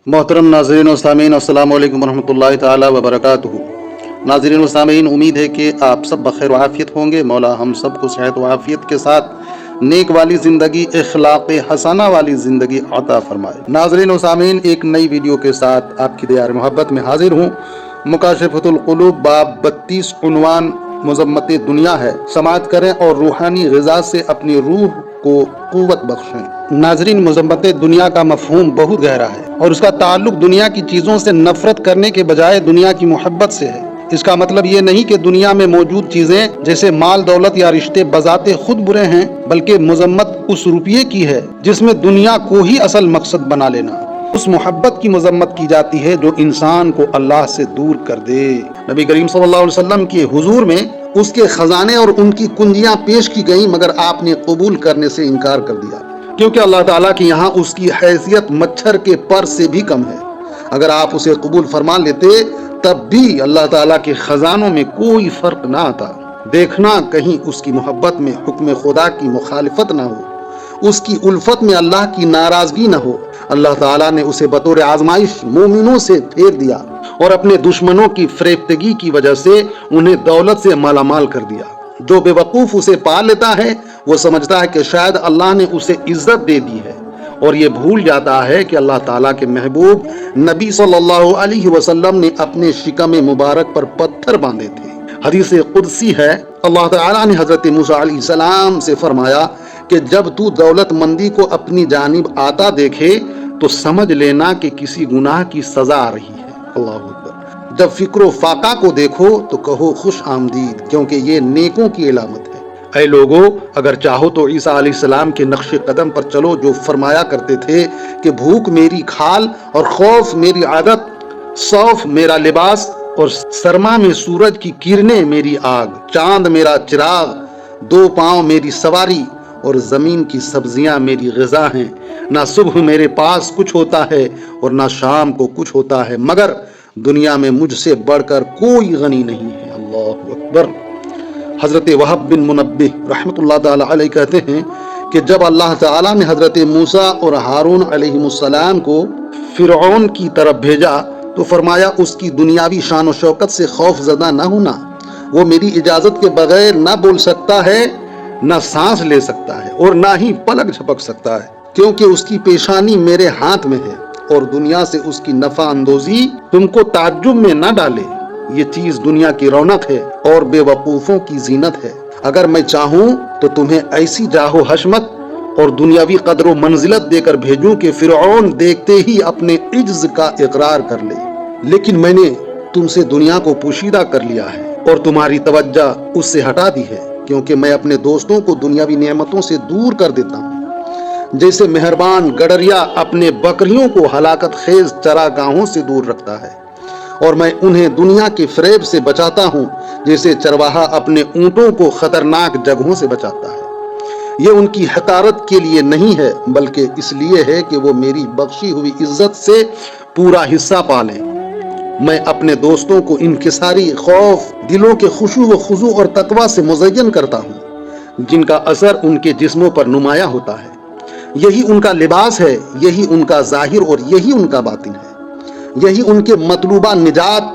मोहतरम नाज़रीन व सामीन, अस्सलाम वालेकुम रहमतुल्लाहि ताला व बरकातुहू। नाज़रीन व सामीन, उम्मीद है कि आप सब बखैर व आफियत होंगे। मौला हम सब को सेहत व आफियत के साथ नेक वाली ज़िंदगी, इखलाक़ हसना वाली ज़िंदगी अता फरमाए। नाज़रीन व सामीन, एक नई वीडियो के साथ आपकी दियार मोहब्बत में हाजिर हूँ। मुकाशिफ़तुल क़ुलूब बाब 32 उन्वान मुज़म्मत दुनिया है। समाअत करें और रूहानी ग़िज़ा से अपनी रूह को क़ुव्वत बख्शें। नाज़रीन, मुज़म्मत दुनिया का मफ़हूम बहुत गहरा है और उसका ताल्लुक दुनिया की चीज़ों से नफ़रत करने के बजाय दुनिया की मोहब्बत से है। इसका मतलब ये नहीं कि दुनिया में मौजूद चीज़ें जैसे माल दौलत या रिश्ते बज़ाते खुद बुरे हैं, बल्कि मुज़म्मत उस रुपये की है जिसमें दुनिया को ही असल मकसद बना लेना। उस मोहब्बत की मज़म्मत की जाती है जो इंसान को अल्लाह से दूर कर दे। नबी करीम सल्लल्लाहु अलैहि वसल्लम के हुजूर में उसके खजाने और उनकी कुंजियां पेश की गईं, मगर आपने कबूल करने से इनकार कर दिया, क्योंकि अल्लाह ताला की यहाँ उसकी हैसियत मच्छर के पर से भी कम है। अगर आप उसे कबूल फरमा लेते तब भी अल्लाह ताला के खजानों में कोई फर्क ना आता। देखना कहीं उसकी मोहब्बत में हुक्म खुदा की मुखालिफत ना हो, उसकी उल्फत में अल्लाह की नाराजगी न हो। अल्लाह ताला ने उसे बतौर आजमाइश मोमिनों से फेर दिया और अपने दुश्मनों की फरेफ्तगी की वजह से उन्हें दौलत से मालामाल कर दिया। जो बेवकूफ उसे पा लेता है वो समझता है कि शायद अल्लाह ने उसे इज्जत दे दी है, और ये भूल जाता है कि अल्लाह ताला के महबूब नबी सल्लल्लाहु अलैहि वसल्लम ने अपने शिकम मुबारक पर पत्थर बांधे थे। हदीस कुदसी है, अल्लाह ताला ने हजरत मूसा अलैहिस्सलाम से फरमाया कि जब तू दौलतमंदी को अपनी जानिब आता देखे तो समझ लेना कि किसी गुनाह की सजा आ रही है। अल्लाह अकबर। जब फिक्रो फाका को देखो तो कहो खुश आमदीद, क्योंकि ये नेकों की इलामत है। ऐ लोगो, अगर चाहो तो ईसा अलैहिस्सलाम के नक्शे कदम पर चलो, जो फरमाया करते थे कि भूख मेरी खाल और खौफ मेरी आदत, सौफ मेरा लिबास और सरमा में सूरज की किरणें मेरी आग, चांद मेरा चिराग, दो पांव मेरी सवारी और जमीन की सब्जियां मेरी ग़िज़ा हैं। ना सुबह मेरे पास कुछ होता है और ना शाम को कुछ होता है, मगर दुनिया में मुझसे बढ़कर कोई गनी नहीं है। अल्लाहु अकबर। हज़रत वहब बिन मुनब्बिह रहमतुल्लाह ताला अलैह कहते हैं कि जब अल्लाह ताला ने हज़रत मूसा और हारून अलैहिमुस्सलाम को फ़िरऔन की तरफ भेजा तो फरमाया, उसकी दुनियावी शान और शौकत से खौफ ज़दा न होना। वो मेरी इजाज़त के बगैर ना बोल सकता है, ना सांस ले सकता है और ना ही पलक झपक सकता है, क्योंकि उसकी पेशानी मेरे हाथ में है और दुनिया से उसकी नफा अंदोजी तुमको ताज्जुब में न डाले। ये चीज दुनिया की रौनक है और बेवकूफों की जीनत है। अगर मैं चाहूं तो तुम्हें ऐसी जाहो हशमत और दुनियावी कदर मंजिलत देकर भेजूं कि फिरऔन देखते ही अपने इज्ज का इकरार कर ले, लेकिन मैंने तुमसे दुनिया को पोशीदा कर लिया है और तुम्हारी तवज्जो उससे हटा दी है, क्योंकि मैं अपने दोस्तों को दुनियावी नेमतों से दूर कर देता हूँ, जैसे मेहरबान गडरिया अपने बकरियों को हलाकत खेज चरागाहों से दूर रखता है, और मैं उन्हें दुनिया के फरेब से बचाता हूँ, जैसे चरवाहा अपने ऊँटों को खतरनाक जगहों से बचाता है। ये उनकी हकारत के लिए नहीं है, बल्कि इसलिए है कि वो मेरी बख्शी हुई इज्जत से पूरा हिस्सा पालें। मैं अपने दोस्तों को इनकिसारी खौफ, दिलों के खुशू व खुजू और तकवा से मुज़य्यन करता हूँ, जिनका असर उनके जिस्मों पर नुमाया होता है। यही उनका लिबास है, यही उनका जाहिर और यही उनका बातिन है। यही उनके मतलूबा निजात,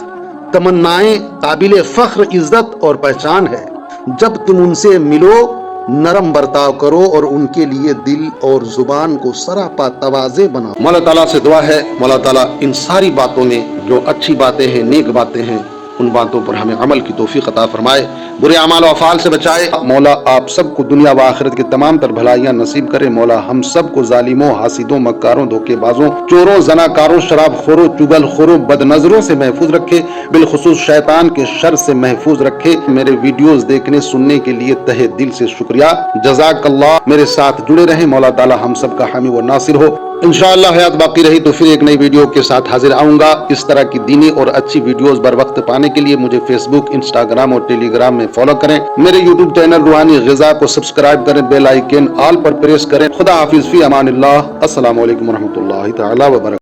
तमन्नाएं, काबिल फ़ख्र इज्जत और पहचान है। जब तुम उनसे मिलो नरम बर्ताव करो और उनके लिए दिल और जुबान को सरापा तवाज़े बनाओ। मौला ताला से दुआ है, मौला ताला इन सारी बातों में जो अच्छी बातें हैं, नेक बातें हैं, उन बातों पर हमें अमल की तौफीक अता फरमाए, बुरे अमाल व अफ़ाल से बचाए। मौला आप सबको दुनिया व आखिरत की तमाम तर भलाइयाँ नसीब करे। मौला हम सबको जालिमों, हासिदों, मक्कारों, धोखेबाजों, चोरों, ज़नाकारों, शराबखोरों, चुगलखोरों, बदनज़रों से महफूज रखे, बिलखुसूस शैतान के शर से महफूज रखे। मेरे वीडियोस देखने सुनने के लिए तहे दिल से शुक्रिया, जज़ाकल्लाह। मेरे साथ जुड़े रहें, मौला ताला हम सब का हामी व नासिर हो। इंशाअल्लाह हयात बाकी रही तो फिर एक नई वीडियो के साथ हाजिर आऊंगा। इस तरह की दीनी और अच्छी वीडियोस बर वक्त पाने के लिए मुझे फेसबुक, इंस्टाग्राम और टेलीग्राम में फॉलो करें। मेरे यूट्यूब चैनल रूहानी ग़िज़ा को सब्सक्राइब करें, बेल आइकन ऑल पर प्रेस करें। खुदा हाफिज़, फी अमानिल्लाह। अस्सलामु अलैकुम व रहमतुल्लाहि तआला व बरकातहू।